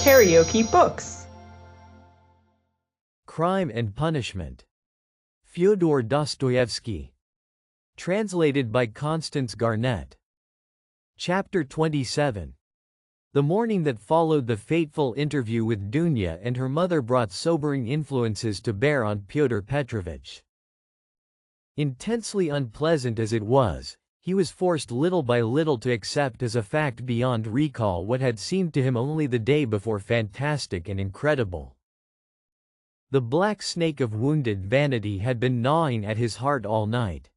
KaraokeBooks. Crime and Punishment. Fyodor Dostoevsky. Translated by Constance Garnett. Chapter 27. The morning that followed the fateful interview with Dunya and her mother brought sobering influences to bear on Pyotr Petrovich. Intensely unpleasant as it was, he was forced little by little to accept as a fact beyond recall what had seemed to him only the day before fantastic and incredible. The black snake of wounded vanity had been gnawing at his heart all night.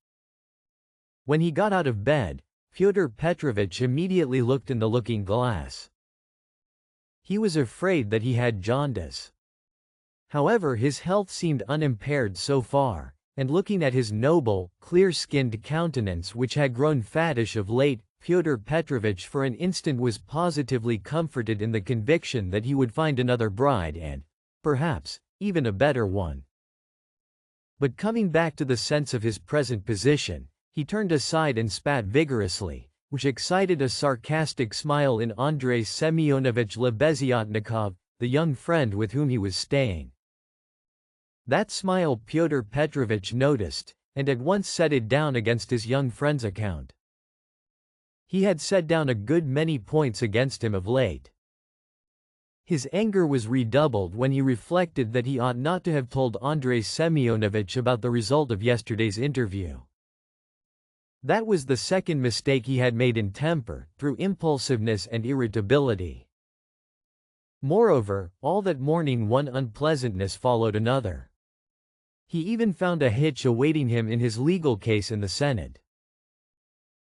When he got out of bed, Fyodor Petrovich immediately looked in the looking-glass. He was afraid that he had jaundice. However, his health seemed unimpaired so far, and looking at his noble, clear-skinned countenance which had grown fattish of late, Fyodor Petrovich for an instant was positively comforted in the conviction that he would find another bride and, perhaps, even a better one. But coming back to the sense of his present position, he turned aside and spat vigorously, which excited a sarcastic smile in Andrei Semyonovich Lebeziatnikov, the young friend with whom he was staying. That smile Pyotr Petrovich noticed, and at once set it down against his young friend's account. He had set down a good many points against him of late. His anger was redoubled when he reflected that he ought not to have told Andrei Semyonovich about the result of yesterday's interview. That was the second mistake he had made in temper, through impulsiveness and irritability. Moreover, all that morning one unpleasantness followed another. He even found a hitch awaiting him in his legal case in the Senate.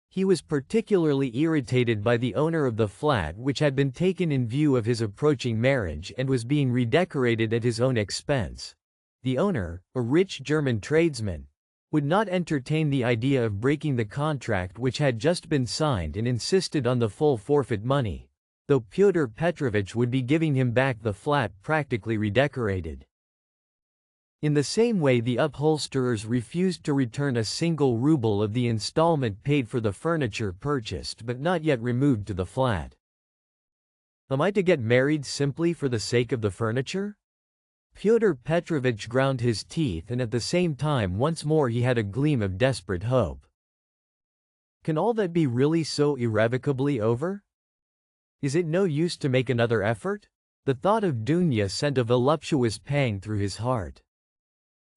He was particularly irritated by the owner of the flat which had been taken in view of his approaching marriage and was being redecorated at his own expense. The owner, a rich German tradesman, would not entertain the idea of breaking the contract which had just been signed and insisted on the full forfeit money, though Pyotr Petrovich would be giving him back the flat practically redecorated. In the same way, the upholsterers refused to return a single ruble of the installment paid for the furniture purchased but not yet removed to the flat. Am I to get married simply for the sake of the furniture? Fyodor Petrovich ground his teeth, and at the same time once more he had a gleam of desperate hope. Can all that be really so irrevocably over? Is it no use to make another effort? The thought of Dunya sent a voluptuous pang through his heart.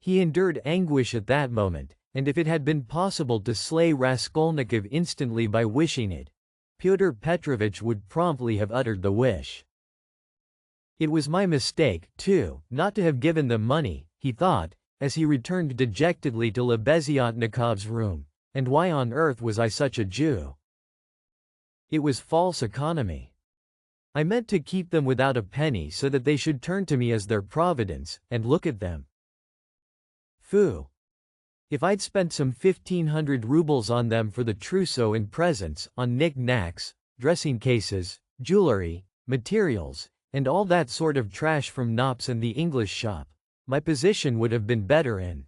He endured anguish at that moment, and if it had been possible to slay Raskolnikov instantly by wishing it, Pyotr Petrovich would promptly have uttered the wish. It was my mistake, too, not to have given them money, he thought, as he returned dejectedly to Lebeziatnikov's room, and why on earth was I such a Jew? It was false economy. I meant to keep them without a penny so that they should turn to me as their providence, and look at them. Phoo! If I'd spent some 1,500 rubles on them for the trousseau in presents, on knick-knacks, dressing cases, jewelry, materials, and all that sort of trash from Knopp's and the English shop, my position would have been better and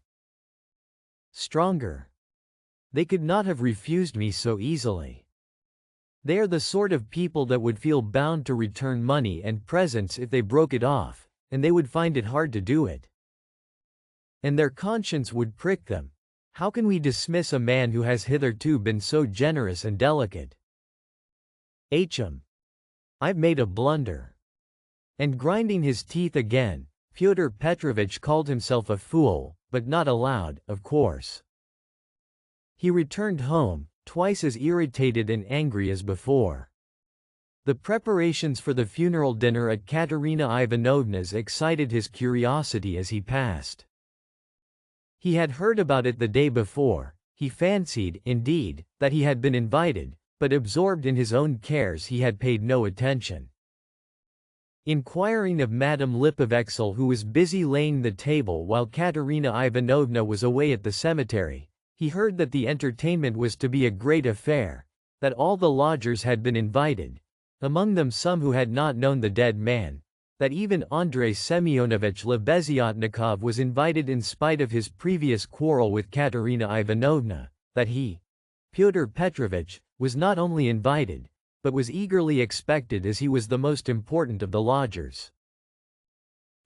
stronger. They could not have refused me so easily. They are the sort of people that would feel bound to return money and presents if they broke it off, and they would find it hard to do it. And their conscience would prick them. How can we dismiss a man who has hitherto been so generous and delicate? I've made a blunder. And grinding his teeth again, Fyodor Petrovich called himself a fool, but not aloud, of course. He returned home, twice as irritated and angry as before. The preparations for the funeral dinner at Katerina Ivanovna's excited his curiosity as he passed. He had heard about it the day before. He fancied, indeed, that he had been invited, but absorbed in his own cares he had paid no attention. Inquiring of Madame Lipovexel, who was busy laying the table while Katerina Ivanovna was away at the cemetery, he heard that the entertainment was to be a great affair, that all the lodgers had been invited, among them some who had not known the dead man, that even Andrei Semyonovich Lebeziatnikov was invited in spite of his previous quarrel with Katerina Ivanovna, that he, Pyotr Petrovich, was not only invited, but was eagerly expected as he was the most important of the lodgers.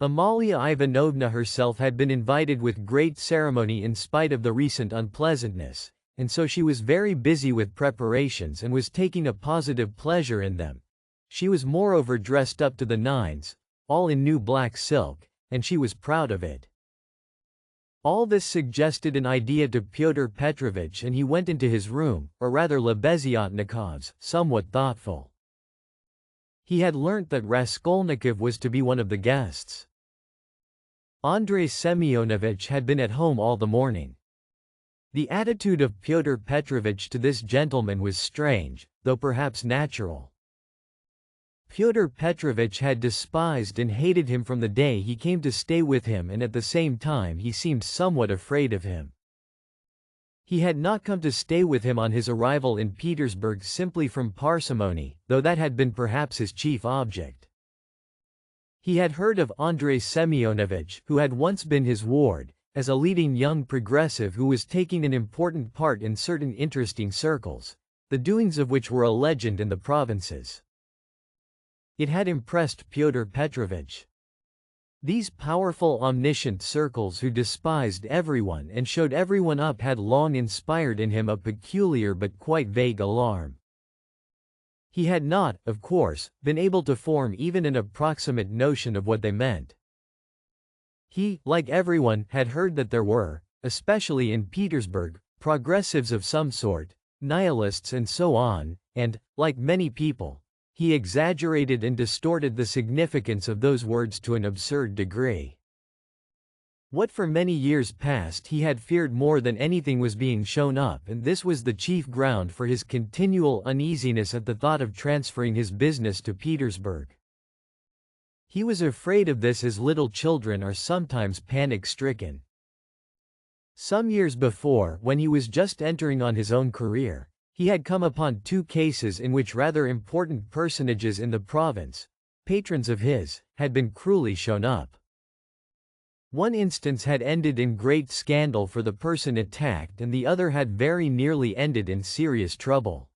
Amalia Ivanovna herself had been invited with great ceremony in spite of the recent unpleasantness, and so she was very busy with preparations and was taking a positive pleasure in them. She was moreover dressed up to the nines, all in new black silk, and she was proud of it. All this suggested an idea to Pyotr Petrovitch, and he went into his room, or rather Lebeziatnikov's, somewhat thoughtful. He had learnt that Raskolnikov was to be one of the guests. Andrei Semyonovitch had been at home all the morning. The attitude of Pyotr Petrovitch to this gentleman was strange, though perhaps natural. Fyodor Petrovitch had despised and hated him from the day he came to stay with him, and at the same time he seemed somewhat afraid of him. He had not come to stay with him on his arrival in Petersburg simply from parsimony, though that had been perhaps his chief object. He had heard of Andrei Semyonovitch, who had once been his ward, as a leading young progressive who was taking an important part in certain interesting circles, the doings of which were a legend in the provinces. It had impressed Pyotr Petrovitch. These powerful omniscient circles who despised everyone and showed everyone up had long inspired in him a peculiar but quite vague alarm. He had not, of course, been able to form even an approximate notion of what they meant. He, like everyone, had heard that there were, especially in Petersburg, progressives of some sort, nihilists and so on, and, like many people, he exaggerated and distorted the significance of those words to an absurd degree. What for many years past he had feared more than anything was being shown up, and this was the chief ground for his continual uneasiness at the thought of transferring his business to Petersburg. He was afraid of this as little children are sometimes panic-stricken. Some years before, when he was just entering on his own career, he had come upon two cases in which rather important personages in the province, patrons of his, had been cruelly shown up. One instance had ended in great scandal for the person attacked, and the other had very nearly ended in serious trouble.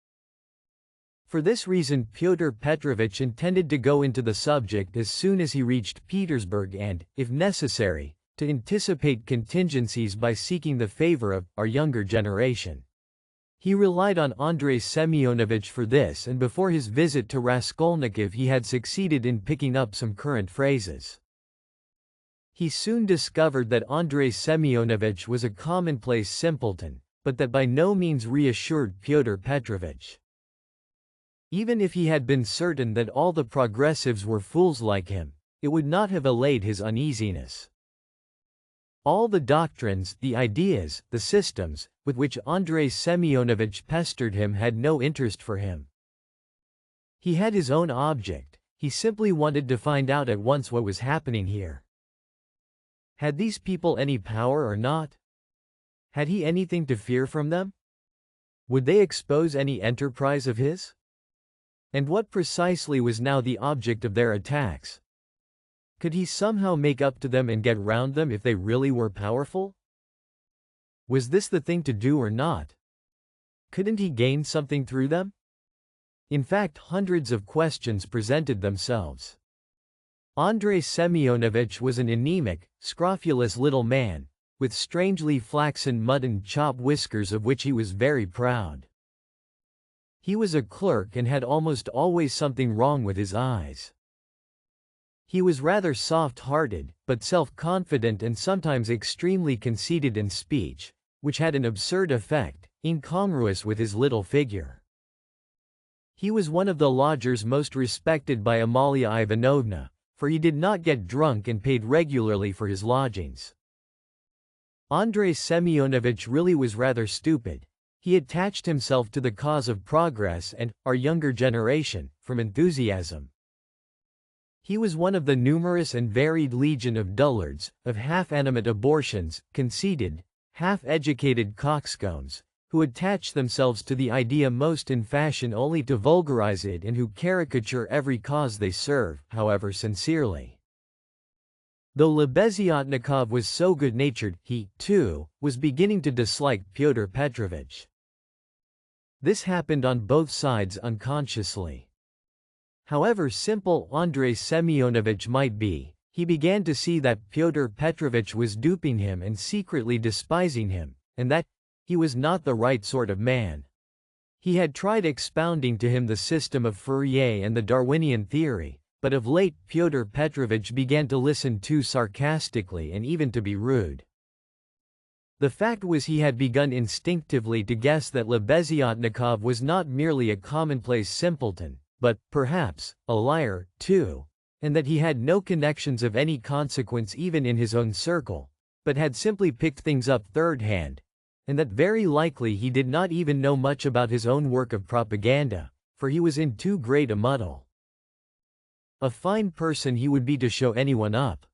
For this reason Pyotr Petrovitch intended to go into the subject as soon as he reached Petersburg and, if necessary, to anticipate contingencies by seeking the favor of our younger generation. He relied on Andrei Semyonovitch for this, and before his visit to Raskolnikov he had succeeded in picking up some current phrases. He soon discovered that Andrei Semyonovitch was a commonplace simpleton, but that by no means reassured Pyotr Petrovitch. Even if he had been certain that all the progressives were fools like him, it would not have allayed his uneasiness. All the doctrines, the ideas, the systems, with which Andrei Semyonovitch pestered him had no interest for him. He had his own object, he simply wanted to find out at once what was happening here. Had these people any power or not? Had he anything to fear from them? Would they expose any enterprise of his? And what precisely was now the object of their attacks? Could he somehow make up to them and get round them if they really were powerful? Was this the thing to do or not? Couldn't he gain something through them? In fact, hundreds of questions presented themselves. Andrei Semyonovitch was an anemic, scrofulous little man, with strangely flaxen mutton chop whiskers of which he was very proud. He was a clerk and had almost always something wrong with his eyes. He was rather soft-hearted, but self-confident and sometimes extremely conceited in speech, which had an absurd effect, incongruous with his little figure. He was one of the lodgers most respected by Amalia Ivanovna, for he did not get drunk and paid regularly for his lodgings. Andrei Semyonovitch really was rather stupid. He attached himself to the cause of progress and our younger generation from enthusiasm. He was one of the numerous and varied legion of dullards, of half-animate abortions, conceited, half-educated coxcombs, who attach themselves to the idea most in fashion only to vulgarize it and who caricature every cause they serve, however sincerely. Though Lebeziatnikov was so good-natured, he, too, was beginning to dislike Pyotr Petrovitch. This happened on both sides unconsciously. However simple Andrei Semyonovich might be, he began to see that Fyodor Petrovich was duping him and secretly despising him, and that he was not the right sort of man. He had tried expounding to him the system of Fourier and the Darwinian theory, but of late Fyodor Petrovich began to listen too sarcastically and even to be rude. The fact was he had begun instinctively to guess that Lebeziatnikov was not merely a commonplace simpleton, but, perhaps, a liar, too, and that he had no connections of any consequence even in his own circle, but had simply picked things up third-hand, and that very likely he did not even know much about his own work of propaganda, for he was in too great a muddle. A fine person he would be to show anyone up.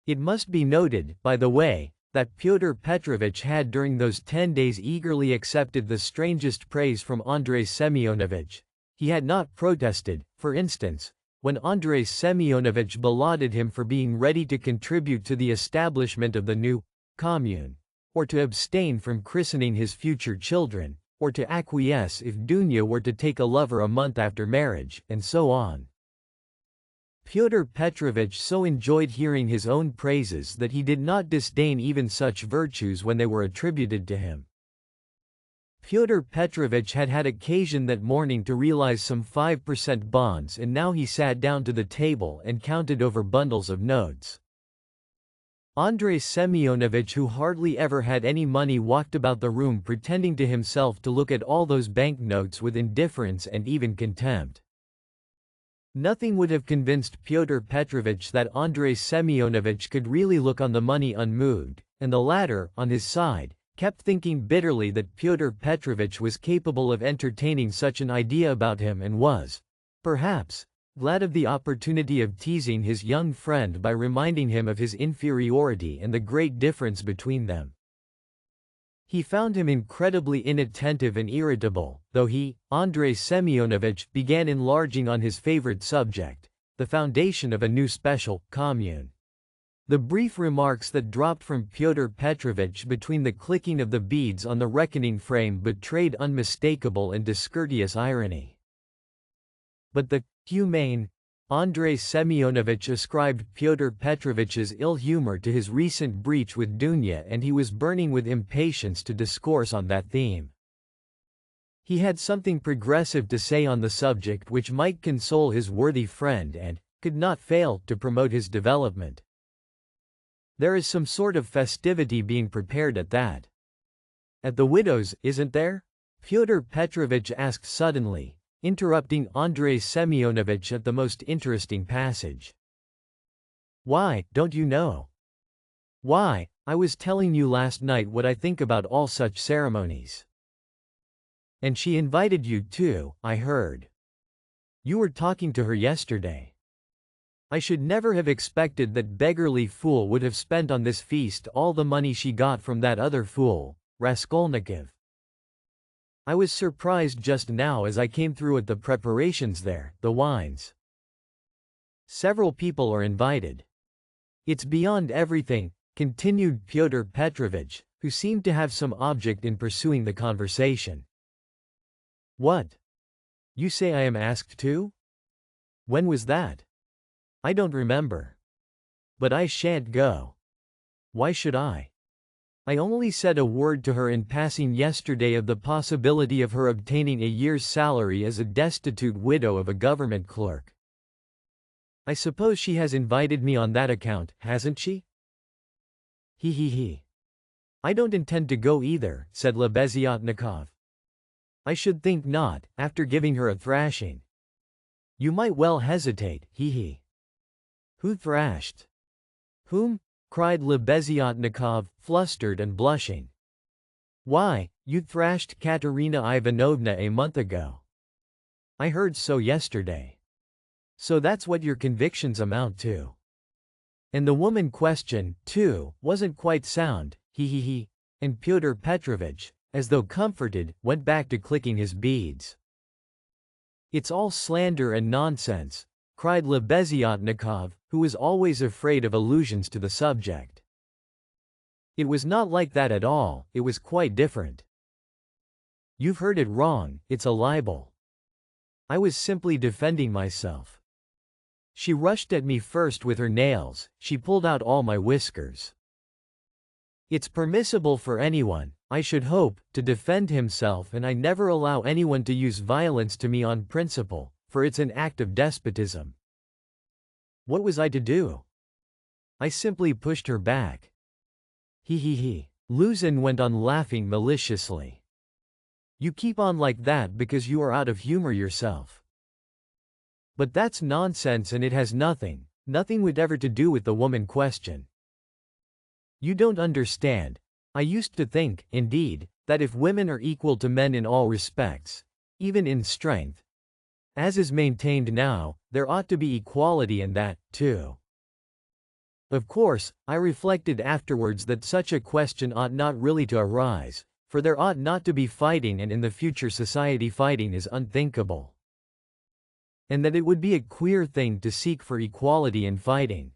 It must be noted, by the way, that Fyodor Petrovich had during those 10 days eagerly accepted the strangest praise from Andrei Semyonovich. He had not protested, for instance, when Andrei Semyonovich belauded him for being ready to contribute to the establishment of the new commune, or to abstain from christening his future children, or to acquiesce if Dunya were to take a lover a month after marriage, and so on. Fyodor Petrovich so enjoyed hearing his own praises that he did not disdain even such virtues when they were attributed to him. Fyodor Petrovich had had occasion that morning to realize some 5% bonds, and now he sat down to the table and counted over bundles of notes. Andrei Semyonovich, who hardly ever had any money, walked about the room pretending to himself to look at all those banknotes with indifference and even contempt. Nothing would have convinced Fyodor Petrovich that Andrei Semyonovich could really look on the money unmoved, and the latter, on his side, kept thinking bitterly that Fyodor Petrovich was capable of entertaining such an idea about him and was, perhaps, glad of the opportunity of teasing his young friend by reminding him of his inferiority and the great difference between them. He found him incredibly inattentive and irritable, though he, Andrei Semyonovich, began enlarging on his favorite subject, the foundation of a new special commune. The brief remarks that dropped from Fyodor Petrovich between the clicking of the beads on the reckoning frame betrayed unmistakable and discourteous irony. But the humane Andrei Semyonovich ascribed Fyodor Petrovich's ill humor to his recent breach with Dunya, and he was burning with impatience to discourse on that theme. He had something progressive to say on the subject which might console his worthy friend and could not fail to promote his development. There is some sort of festivity being prepared at the widow's, isn't there? Fyodor Petrovich asked suddenly, interrupting Andrei Semyonovich at the most interesting passage. Why, don't you know? Why, I was telling you last night what I think about all such ceremonies. And she invited you too, I heard. You were talking to her yesterday. I should never have expected that beggarly fool would have spent on this feast all the money she got from that other fool, Raskolnikov. I was surprised just now as I came through at the preparations there, the wines. Several people are invited. It's beyond everything, continued Fyodor Petrovich, who seemed to have some object in pursuing the conversation. What? You say I am asked too? When was that? I don't remember. But I shan't go. Why should I? I only said a word to her in passing yesterday of the possibility of her obtaining a year's salary as a destitute widow of a government clerk. I suppose she has invited me on that account, hasn't she? He. I don't intend to go either, said Lebeziatnikov. I should think not, after giving her a thrashing. You might well hesitate, he. Who thrashed? Whom? Cried Lebeziatnikov, flustered and blushing. Why, you thrashed Katerina Ivanovna a month ago. I heard so yesterday. So that's what your convictions amount to. And the woman question, too, wasn't quite sound, he. And Fyodor Petrovich, as though comforted, went back to clicking his beads. It's all slander and nonsense, cried Lebeziatnikov, who was always afraid of allusions to the subject. It was not like that at all, it was quite different. You've heard it wrong, it's a libel. I was simply defending myself. She rushed at me first with her nails, she pulled out all my whiskers. It's permissible for anyone, I should hope, to defend himself, and I never allow anyone to use violence to me on principle, for it's an act of despotism. What was I to do? I simply pushed her back. He. Luzin went on laughing maliciously. You keep on like that because you are out of humor yourself. But that's nonsense, and it has nothing whatever to do with the woman question. You don't understand. I used to think, indeed, that if women are equal to men in all respects, even in strength, as is maintained now, there ought to be equality in that, too. Of course, I reflected afterwards that such a question ought not really to arise, for there ought not to be fighting, and in the future society fighting is unthinkable. And that it would be a queer thing to seek for equality in fighting.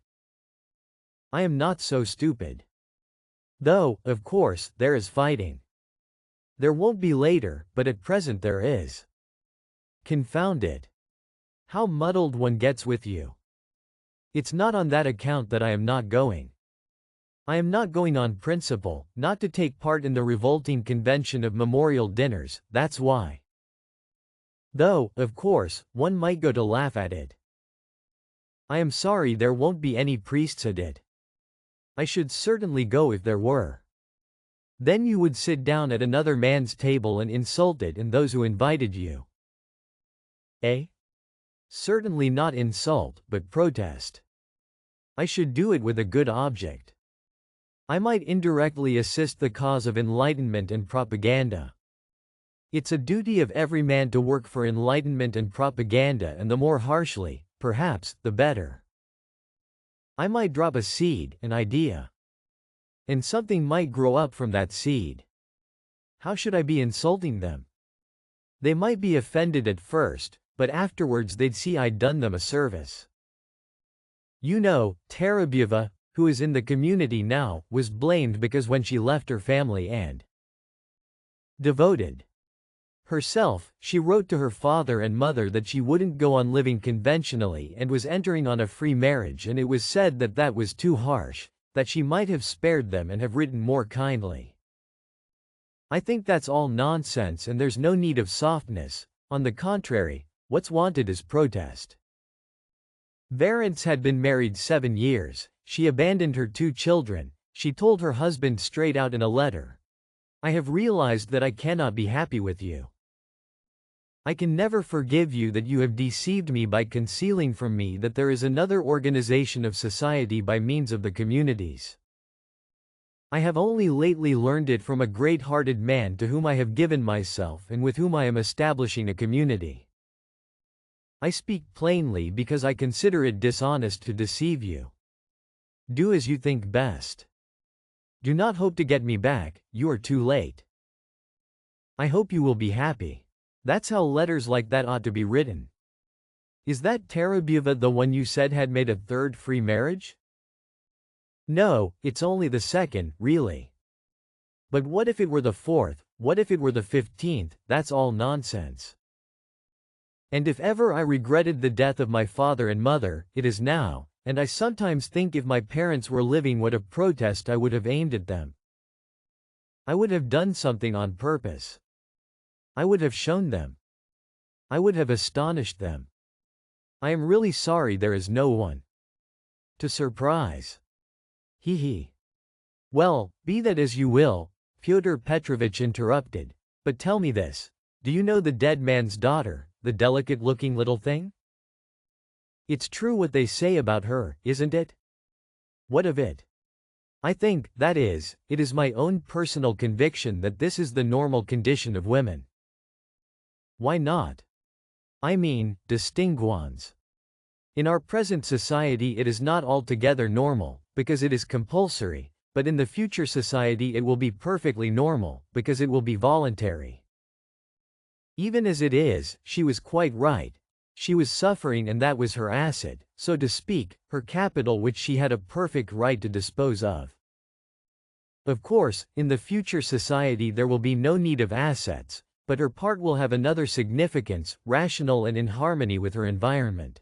I am not so stupid. Though, of course, there is fighting. There won't be later, but at present there is. Confound it. How muddled one gets with you. It's not on that account that I am not going. I am not going on principle, not to take part in the revolting convention of memorial dinners, that's why. Though, of course, one might go to laugh at it. I am sorry there won't be any priests at it. I should certainly go if there were. Then you would sit down at another man's table and insult it and those who invited you. Eh? Certainly not insult, but protest. I should do it with a good object. I might indirectly assist the cause of enlightenment and propaganda. It's a duty of every man to work for enlightenment and propaganda, and the more harshly, perhaps, the better. I might drop a seed, an idea. And something might grow up from that seed. How should I be insulting them? They might be offended at first, but afterwards they'd see I'd done them a service. You know, Terabyeva, who is in the community now, was blamed because when she left her family and devoted herself, she wrote to her father and mother that she wouldn't go on living conventionally and was entering on a free marriage, and it was said that that was too harsh, that she might have spared them and have written more kindly. I think that's all nonsense, and there's no need of softness. On the contrary, what's wanted is protest. Varents had been married 7 years, she abandoned her 2 children, she told her husband straight out in a letter. I have realized that I cannot be happy with you. I can never forgive you that you have deceived me by concealing from me that there is another organization of society by means of the communities. I have only lately learned it from a great-hearted man to whom I have given myself and with whom I am establishing a community. I speak plainly because I consider it dishonest to deceive you. Do as you think best. Do not hope to get me back, you are too late. I hope you will be happy. That's how letters like that ought to be written. Is that Terabyeva the one you said had made a 3rd free marriage? No, it's only the 2nd, really. But what if it were the 4th, what if it were the 15th, that's all nonsense. And if ever I regretted the death of my father and mother, it is now, and I sometimes think if my parents were living what a protest I would have aimed at them. I would have done something on purpose. I would have shown them. I would have astonished them. I am really sorry there is no one to surprise. He. Well, be that as you will, Fyodor Petrovitch interrupted, but tell me this, do you know the dead man's daughter, the delicate-looking little thing? It's true what they say about her, isn't it? What of it? I think, that is, it is my own personal conviction that this is the normal condition of women. Why not? I mean, distinguished ones. In our present society it is not altogether normal, because it is compulsory, but in the future society it will be perfectly normal, because it will be voluntary. Even as it is, she was quite right. She was suffering, and that was her asset, so to speak, her capital, which she had a perfect right to dispose of. Of course, in the future society there will be no need of assets, but her part will have another significance, rational and in harmony with her environment.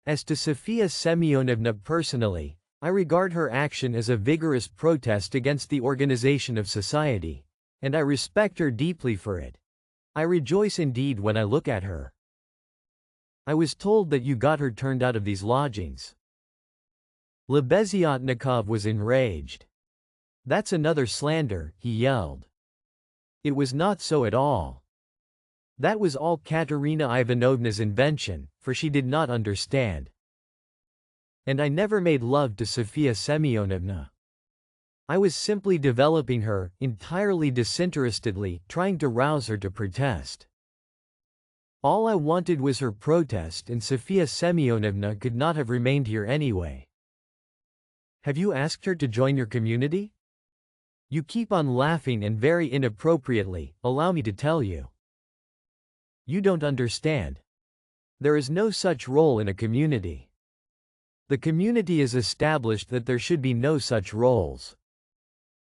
As to Sofia Semyonovna personally, I regard her action as a vigorous protest against the organization of society, and I respect her deeply for it. I rejoice indeed when I look at her. I was told that you got her turned out of these lodgings. Lebeziatnikov was enraged. That's another slander, he yelled. It was not so at all. That was all Katerina Ivanovna's invention, for she did not understand. And I never made love to Sofia Semyonovna. I was simply developing her, entirely disinterestedly, trying to rouse her to protest. All I wanted was her protest, and Sofia Semyonovna could not have remained here anyway. Have you asked her to join your community? You keep on laughing and very inappropriately, allow me to tell you. You don't understand. There is no such role in a community. The community is established that there should be no such roles.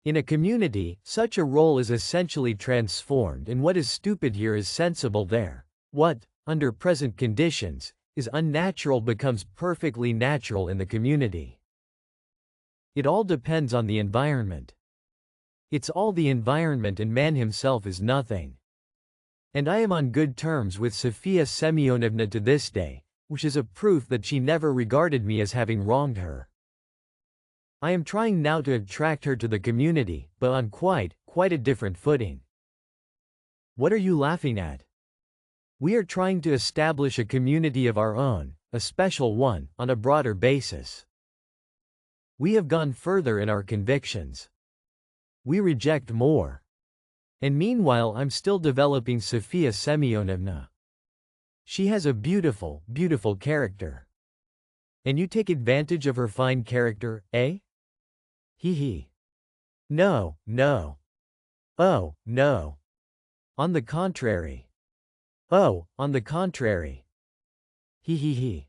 In a community, such a role is essentially transformed, and what is stupid here is sensible there. What, under present conditions, is unnatural becomes perfectly natural in the community. It all depends on the environment. It's all the environment, and man himself is nothing. And I am on good terms with Sofia Semyonovna to this day, which is a proof that she never regarded me as having wronged her. I am trying now to attract her to the community, but on quite a different footing. What are you laughing at? We are trying to establish a community of our own, a special one, on a broader basis. We have gone further in our convictions. We reject more. And meanwhile I'm still developing Sofia Semyonovna. She has a beautiful, beautiful character. And you take advantage of her fine character, eh? Hee hee. No, no. Oh, no. On the contrary. Oh, on the contrary. Hee hee hee.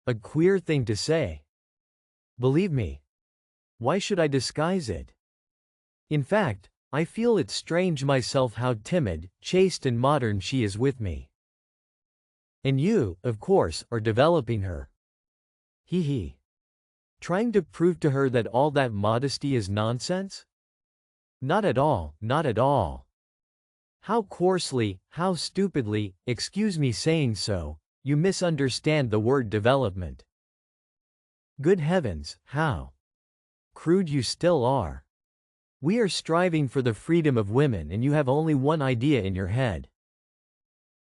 A queer thing to say. Believe me. Why should I disguise it? In fact, I feel it strange myself how timid, chaste and modern she is with me. And you, of course, are developing her. Hee hee. Trying to prove to her that all that modesty is nonsense? Not at all, not at all. How coarsely, how stupidly, excuse me saying so, you misunderstand the word development. Good heavens, how crude you still are. We are striving for the freedom of women, and you have only one idea in your head.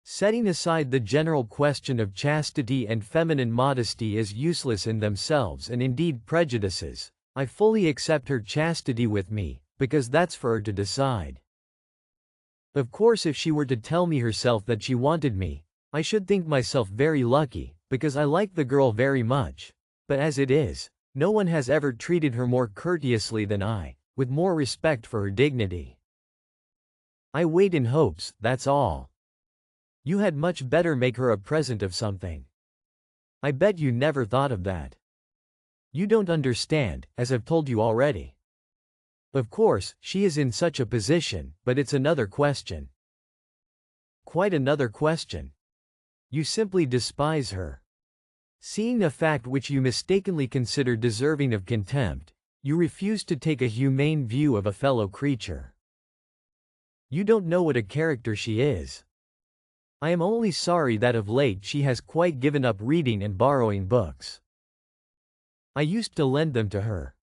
Setting aside the general question of chastity and feminine modesty as useless in themselves and indeed prejudices, I fully accept her chastity with me, because that's for her to decide. Of course, if she were to tell me herself that she wanted me, I should think myself very lucky, because I like the girl very much. But as it is, no one has ever treated her more courteously than I, with more respect for her dignity. I wait in hopes, that's all. You had much better make her a present of something. I bet you never thought of that. You don't understand, as I've told you already. Of course, she is in such a position, but it's another question. Quite another question. You simply despise her. Seeing a fact which you mistakenly consider deserving of contempt, you refuse to take a humane view of a fellow creature. You don't know what a character she is. I am only sorry that of late she has quite given up reading and borrowing books. I used to lend them to her.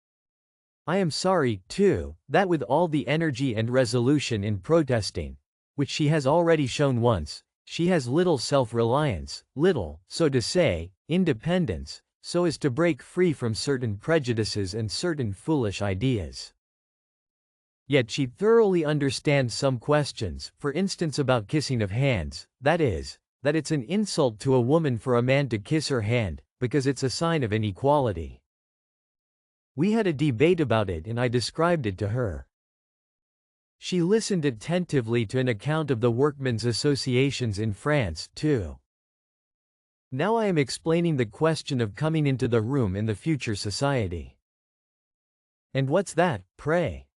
I am sorry, too, that with all the energy and resolution in protesting, which she has already shown once, she has little self-reliance, little, so to say, independence, so as to break free from certain prejudices and certain foolish ideas. Yet she thoroughly understands some questions, for instance about kissing of hands, that is, that it's an insult to a woman for a man to kiss her hand, because it's a sign of inequality. We had a debate about it and I described it to her. She listened attentively to an account of the workmen's associations in France, too. Now I am explaining the question of coming into the room in the future society. And what's that, pray?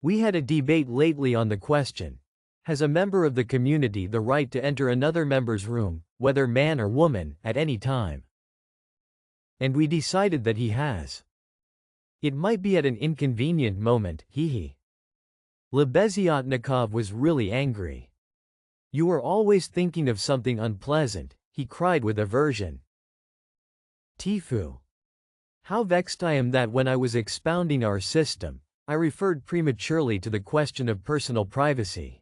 We had a debate lately on the question. Has a member of the community the right to enter another member's room, whether man or woman, at any time? And we decided that he has. It might be at an inconvenient moment, he. Lebeziatnikov was really angry. You are always thinking of something unpleasant, he cried with aversion. Tifu. How vexed I am that when I was expounding our system, I referred prematurely to the question of personal privacy.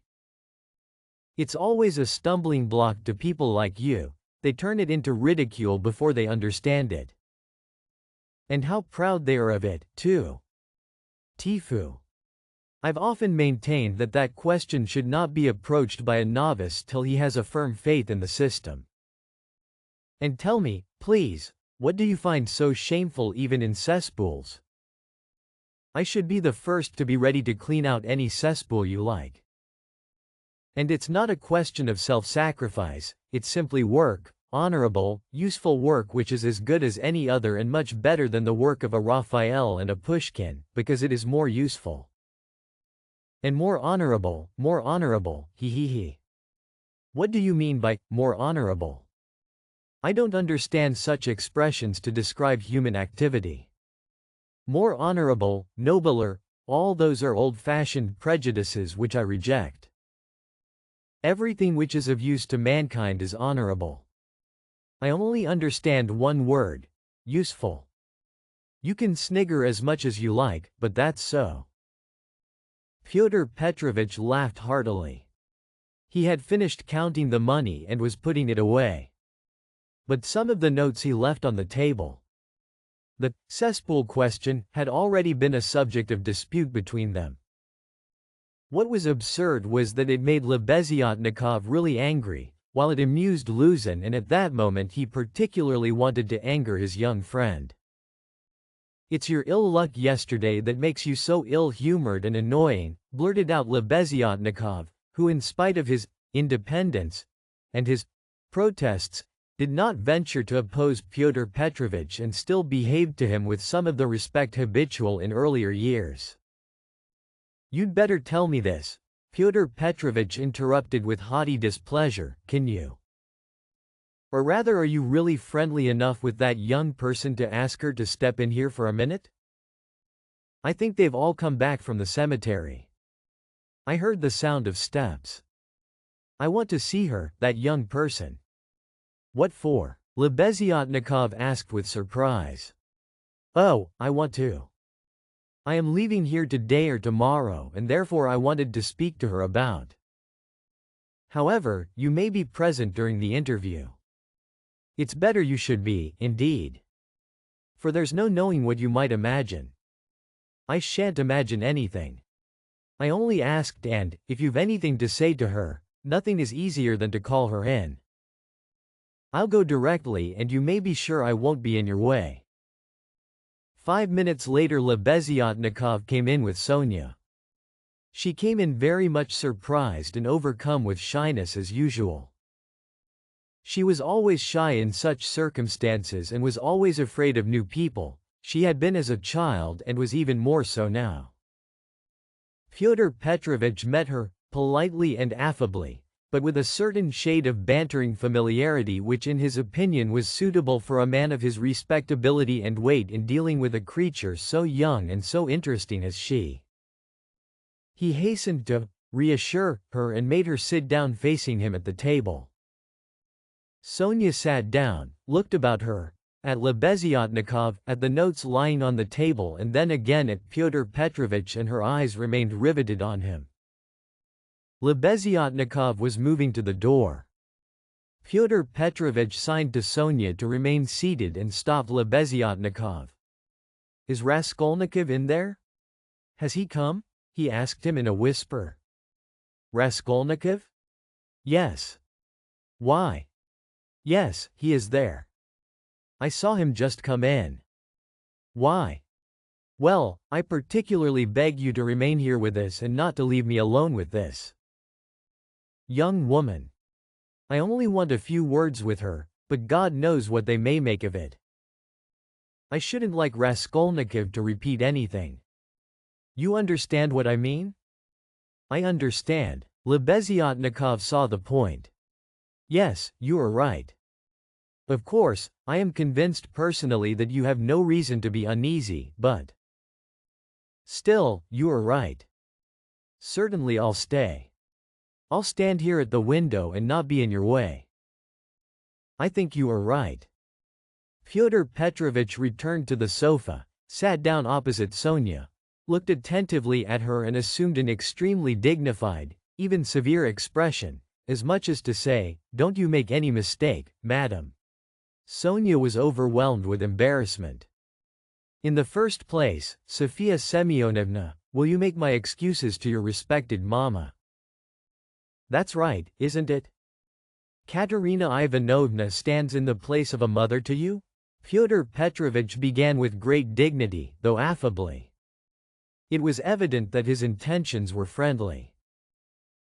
It's always a stumbling block to people like you, they turn it into ridicule before they understand it. And how proud they are of it, too. Tifu. I've often maintained that that question should not be approached by a novice till he has a firm faith in the system. And tell me, please, what do you find so shameful even in cesspools? I should be the first to be ready to clean out any cesspool you like. And it's not a question of self-sacrifice, it's simply work, honorable, useful work which is as good as any other and much better than the work of a Raphael and a Pushkin, because it is more useful. And more honorable, he. What do you mean by more honorable? I don't understand such expressions to describe human activity. More honorable, nobler, all those are old-fashioned prejudices which I reject. Everything which is of use to mankind is honorable. I only understand one word, useful. You can snigger as much as you like, but that's so. Fyodor Petrovich laughed heartily. He had finished counting the money and was putting it away. But some of the notes he left on the table. The cesspool question had already been a subject of dispute between them. What was absurd was that it made Lebeziatnikov really angry, while it amused Luzin, and at that moment he particularly wanted to anger his young friend. It's your ill luck yesterday that makes you so ill-humored and annoying, blurted out Lebeziatnikov, who in spite of his independence and his protests, did not venture to oppose Pyotr Petrovich and still behaved to him with some of the respect habitual in earlier years. You'd better tell me this, Pyotr Petrovich interrupted with haughty displeasure, can you? Or rather, are you really friendly enough with that young person to ask her to step in here for a minute? I think they've all come back from the cemetery. I heard the sound of steps. I want to see her, that young person. What for? Lebeziatnikov asked with surprise. Oh, I want to. I am leaving here today or tomorrow, and therefore I wanted to speak to her about. However, you may be present during the interview. It's better you should be, indeed. For there's no knowing what you might imagine. I shan't imagine anything. I only asked, and, if you've anything to say to her, nothing is easier than to call her in. I'll go directly, and you may be sure I won't be in your way. 5 minutes later Lebeziatnikov came in with Sonia. She came in very much surprised and overcome with shyness as usual. She was always shy in such circumstances and was always afraid of new people. She had been as a child and was even more so now. Fyodor Petrovich met her, politely and affably, but with a certain shade of bantering familiarity which in his opinion was suitable for a man of his respectability and weight in dealing with a creature so young and so interesting as she. He hastened to reassure her and made her sit down facing him at the table. Sonia sat down, looked about her, at Lebeziatnikov, at the notes lying on the table, and then again at Pyotr Petrovich, and her eyes remained riveted on him. Lebeziatnikov was moving to the door. Fyodor Petrovich signed to Sonia to remain seated and stopped Lebeziatnikov. Is Raskolnikov in there? Has he come? He asked him in a whisper. Raskolnikov? Yes. Why? Yes, he is there. I saw him just come in. Why? Well, I particularly beg you to remain here with us and not to leave me alone with this young woman. I only want a few words with her, but God knows what they may make of it. I shouldn't like Raskolnikov to repeat anything. You understand what I mean? I understand, Lebeziatnikov saw the point. Yes, you are right. Of course, I am convinced personally that you have no reason to be uneasy, but still, you are right. Certainly I'll stay. I'll stand here at the window and not be in your way. I think you are right. Fyodor Petrovich returned to the sofa, sat down opposite Sonia, looked attentively at her and assumed an extremely dignified, even severe expression, as much as to say, "Don't you make any mistake, madam." Sonia was overwhelmed with embarrassment. "In the first place, Sofia Semyonovna, will you make my excuses to your respected mamma?" "That's right, isn't it? Katerina Ivanovna stands in the place of a mother to you?" Fyodor Petrovich began with great dignity, though affably. It was evident that his intentions were friendly.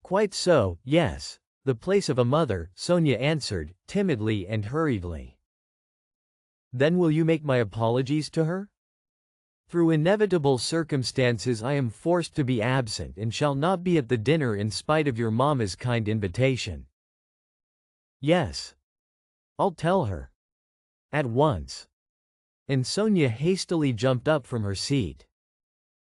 "Quite so, yes, the place of a mother," Sonia answered, timidly and hurriedly. "Then will you make my apologies to her?" "Through inevitable circumstances I am forced to be absent and shall not be at the dinner in spite of your mamma's kind invitation." "Yes. I'll tell her. At once." And Sonia hastily jumped up from her seat.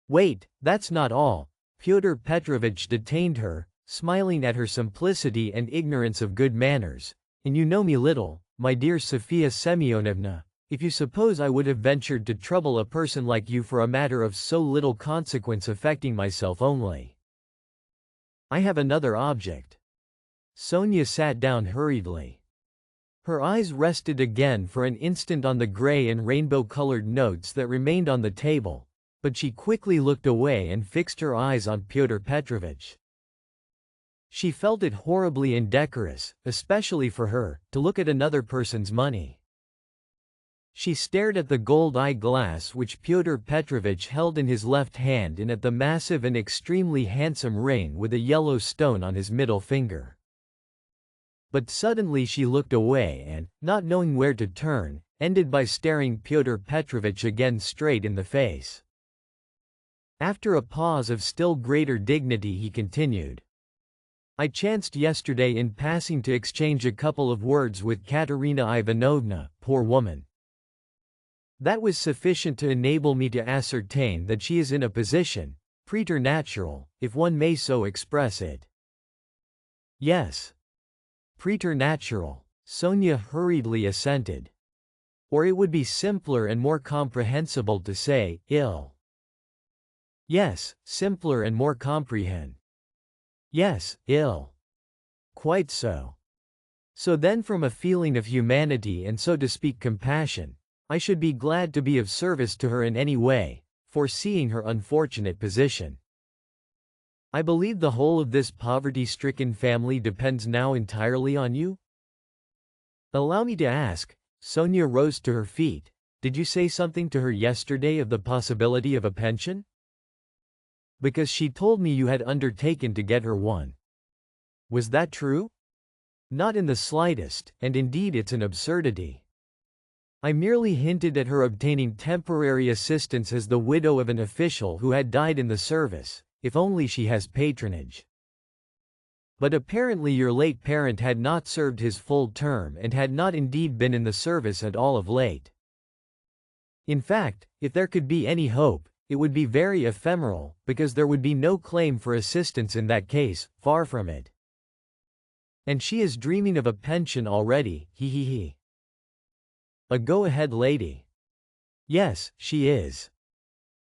"Wait, that's not all." Fyodor Petrovich detained her, smiling at her simplicity and ignorance of good manners. "And you know me little, my dear Sofia Semyonovna, if you suppose I would have ventured to trouble a person like you for a matter of so little consequence affecting myself only. I have another object." Sonia sat down hurriedly. Her eyes rested again for an instant on the gray and rainbow-colored notes that remained on the table, but she quickly looked away and fixed her eyes on Pyotr Petrovich. She felt it horribly indecorous, especially for her, to look at another person's money. She stared at the gold eyeglass which Pyotr Petrovich held in his left hand and at the massive and extremely handsome ring with a yellow stone on his middle finger. But suddenly she looked away and, not knowing where to turn, ended by staring Pyotr Petrovich again straight in the face. After a pause of still greater dignity he continued. "I chanced yesterday in passing to exchange a couple of words with Katerina Ivanovna, poor woman. That was sufficient to enable me to ascertain that she is in a position, preternatural, if one may so express it." "Yes. Preternatural," Sonia hurriedly assented. "Or it would be simpler and more comprehensible to say, ill." "Yes, simpler and more comprehend." "Yes, ill." "Quite so. So then from a feeling of humanity and so to speak compassion, I should be glad to be of service to her in any way, foreseeing her unfortunate position. I believe the whole of this poverty-stricken family depends now entirely on you?" "Allow me to ask," Sonia rose to her feet, "did you say something to her yesterday of the possibility of a pension?" "Because she told me you had undertaken to get her one." "Was that true?" "Not in the slightest, and indeed it's an absurdity. I merely hinted at her obtaining temporary assistance as the widow of an official who had died in the service, if only she has patronage. But apparently your late parent had not served his full term and had not indeed been in the service at all of late. In fact, if there could be any hope, it would be very ephemeral, because there would be no claim for assistance in that case, far from it. And she is dreaming of a pension already, he. A go-ahead lady. Yes, she is.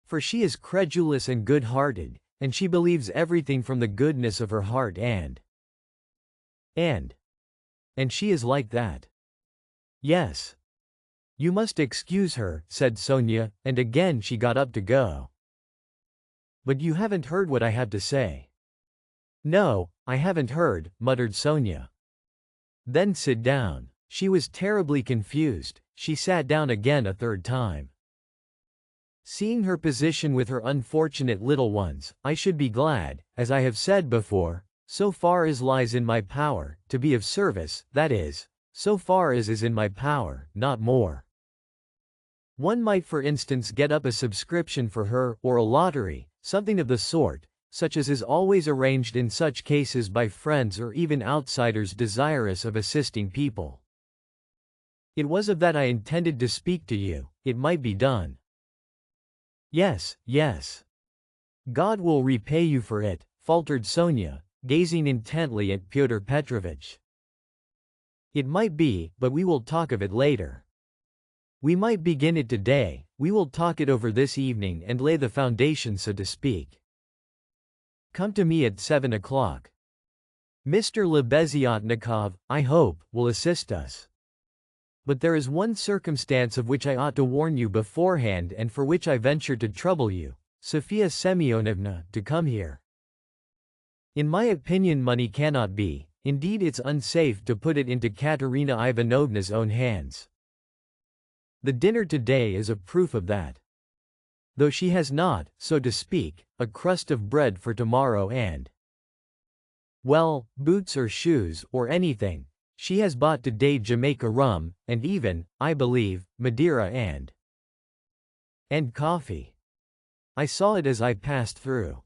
For she is credulous and good-hearted, and she believes everything from the goodness of her heart and she is like that." "Yes. You must excuse her," said Sonia, and again she got up to go. "But you haven't heard what I have to say." "No, I haven't heard," muttered Sonia. "Then sit down." She was terribly confused. She sat down again a third time. "Seeing her position with her unfortunate little ones, I should be glad, as I have said before, so far as lies in my power, to be of service, that is, so far as is in my power, not more. One might for instance get up a subscription for her, or a lottery, something of the sort, such as is always arranged in such cases by friends or even outsiders desirous of assisting people. It was of that I intended to speak to you. It might be done. Yes, yes. God will repay you for it, faltered Sonia, gazing intently at Fyodor Petrovich. It might be, but we will talk of it later. We might begin it today. We will talk it over this evening and lay the foundation, so to speak. Come to me at 7 o'clock. Mr. Lebeziatnikov, I hope, will assist us. But there is one circumstance of which I ought to warn you beforehand and for which I venture to trouble you, Sophia Semyonovna, to come here. In my opinion, money cannot be, indeed it's unsafe to put it into Katerina Ivanovna's own hands. The dinner today is a proof of that. Though she has not, so to speak, a crust of bread for tomorrow and, well, boots or shoes or anything, she has bought today Jamaica rum, and even, I believe, Madeira and coffee. I saw it as I passed through.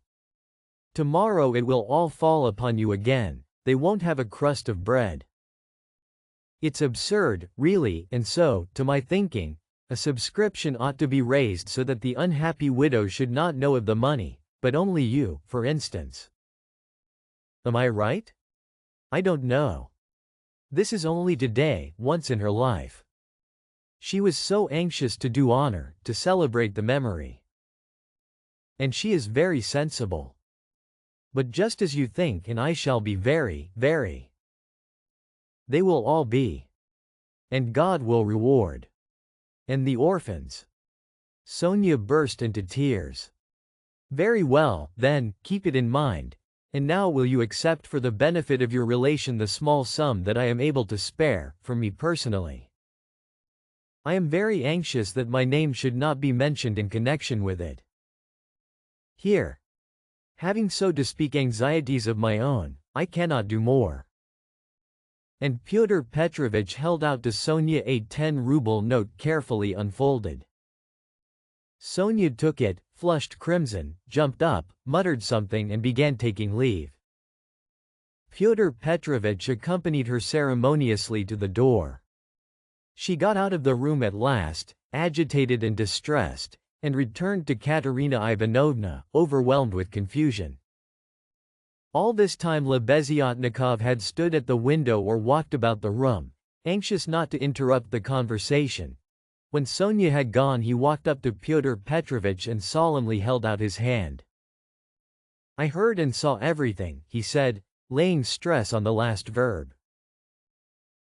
Tomorrow it will all fall upon you again. They won't have a crust of bread. It's absurd, really, and so, to my thinking, a subscription ought to be raised so that the unhappy widow should not know of the money, but only you, for instance. Am I right? I don't know. This is only today, once in her life. She was so anxious to do honor, to celebrate the memory. And she is very sensible. But just as you think, and I shall be very, very. They will all be. And God will reward. And the orphans. Sonia burst into tears. Very well, then, keep it in mind. And now will you accept for the benefit of your relation the small sum that I am able to spare, for me personally? I am very anxious that my name should not be mentioned in connection with it. Here. Having so to speak anxieties of my own, I cannot do more. And Fyodor Petrovich held out to Sonia a 10-ruble note carefully unfolded. Sonia took it, flushed crimson, jumped up, muttered something and began taking leave. Fyodor Petrovich accompanied her ceremoniously to the door. She got out of the room at last, agitated and distressed, and returned to Katerina Ivanovna, overwhelmed with confusion. All this time Lebeziatnikov had stood at the window or walked about the room, anxious not to interrupt the conversation. When Sonia had gone, he walked up to Fyodor Petrovich and solemnly held out his hand. I heard and saw everything, he said, laying stress on the last verb.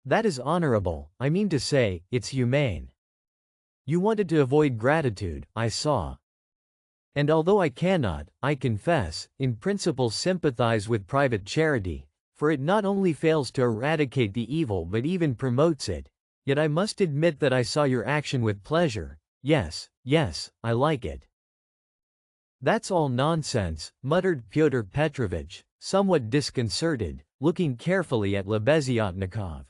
That is honorable, I mean to say, it's humane. You wanted to avoid gratitude, I saw. And although I cannot, I confess, in principle sympathize with private charity, for it not only fails to eradicate the evil but even promotes it, yet I must admit that I saw your action with pleasure. Yes, yes, I like it. That's all nonsense, muttered Fyodor Petrovich, somewhat disconcerted, looking carefully at Lebeziatnikov.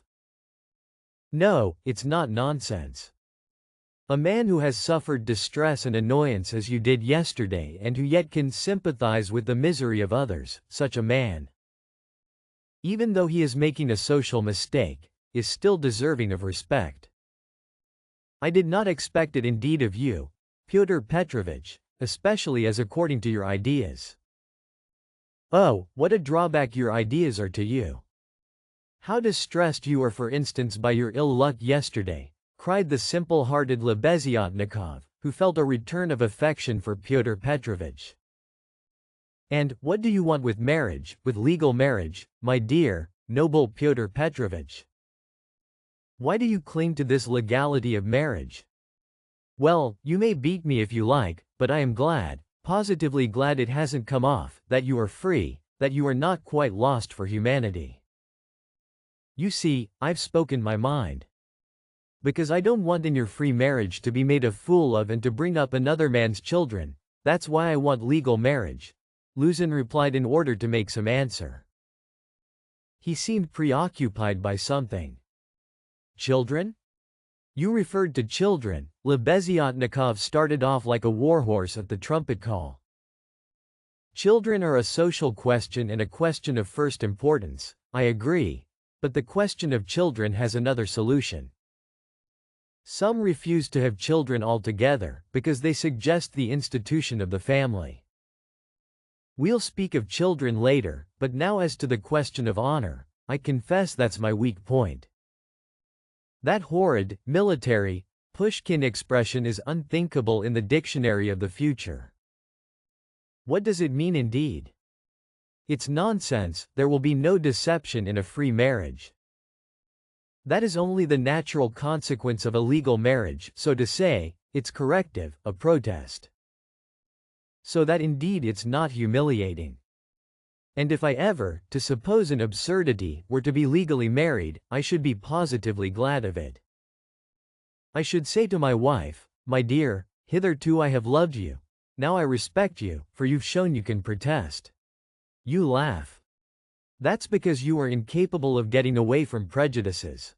No, it's not nonsense. A man who has suffered distress and annoyance as you did yesterday and who yet can sympathize with the misery of others, such a man, even though he is making a social mistake, is still deserving of respect. I did not expect it indeed of you, Fyodor Petrovich, especially as according to your ideas. Oh, what a drawback your ideas are to you. How distressed you are, for instance, by your ill luck yesterday, cried the simple-hearted Lebeziatnikov, who felt a return of affection for Fyodor Petrovich. And, what do you want with marriage, with legal marriage, my dear, noble Fyodor Petrovich? Why do you cling to this legality of marriage? Well, you may beat me if you like, but I am glad, positively glad it hasn't come off, that you are free, that you are not quite lost for humanity. You see, I've spoken my mind. Because I don't want in your free marriage to be made a fool of and to bring up another man's children, that's why I want legal marriage, Luzin replied in order to make some answer. He seemed preoccupied by something. Children? You referred to children. Lebeziatnikov started off like a warhorse at the trumpet call. Children are a social question and a question of first importance, I agree, but the question of children has another solution. Some refuse to have children altogether, because they suggest the institution of the family. We'll speak of children later, but now as to the question of honor, I confess that's my weak point. That horrid, military, Pushkin expression is unthinkable in the dictionary of the future. What does it mean indeed? It's nonsense, there will be no deception in a free marriage. That is only the natural consequence of a legal marriage, so to say, its corrective, a protest. So that indeed it's not humiliating. And if I ever, to suppose an absurdity, were to be legally married, I should be positively glad of it. I should say to my wife, my dear, hitherto I have loved you. Now I respect you, for you've shown you can protest. You laugh. That's because you are incapable of getting away from prejudices.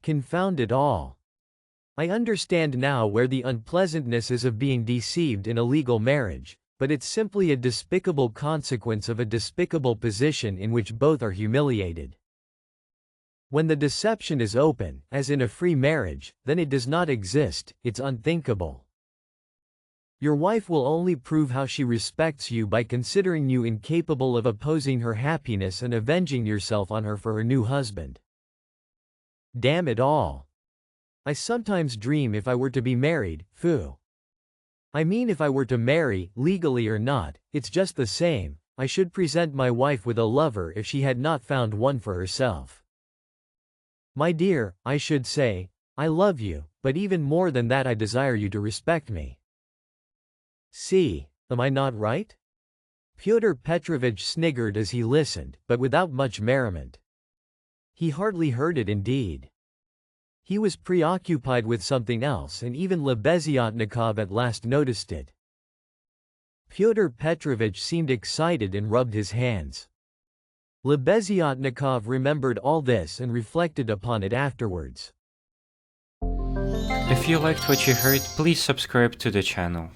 Confound it all. I understand now where the unpleasantness is of being deceived in a legal marriage, but it's simply a despicable consequence of a despicable position in which both are humiliated. When the deception is open, as in a free marriage, then it does not exist, it's unthinkable. Your wife will only prove how she respects you by considering you incapable of opposing her happiness and avenging yourself on her for her new husband. Damn it all. I sometimes dream if I were to be married, phoo. I mean if I were to marry, legally or not, it's just the same, I should present my wife with a lover if she had not found one for herself. My dear, I should say, I love you, but even more than that I desire you to respect me. See, am I not right? Fyodor Petrovitch sniggered as he listened, but without much merriment. He hardly heard it indeed. He was preoccupied with something else, and even Lebeziatnikov at last noticed it. Fyodor Petrovitch seemed excited and rubbed his hands. Lebeziatnikov remembered all this and reflected upon it afterwards. If you liked what you heard, please subscribe to the channel.